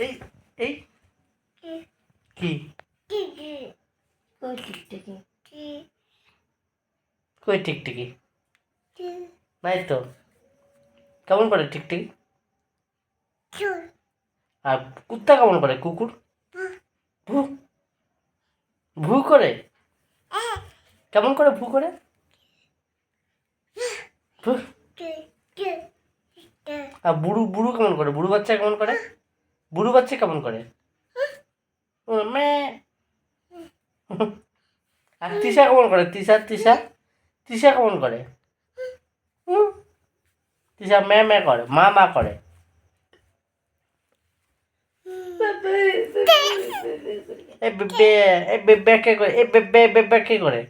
এই এই কি কই টিকটিকি নাই তো। কেমন করে টিকটিকি? আর কুত্তা কেমন করে? কুকুর ভু ভু করে? কেমন করে ভু করে? ভু। আর বুড়ু বুড়ু কেমন করে? বুড়ু বাচ্চা কেমন করে? বুড়ু বাচ্চা কেমন করে? মে। আর তিশা কেমন করে? তিশা তিশা তিশা কেমন করে? তিশা মে মে করে, মা মা করে। এই বেবে কে করে? এই বেবে বেবে কে করে?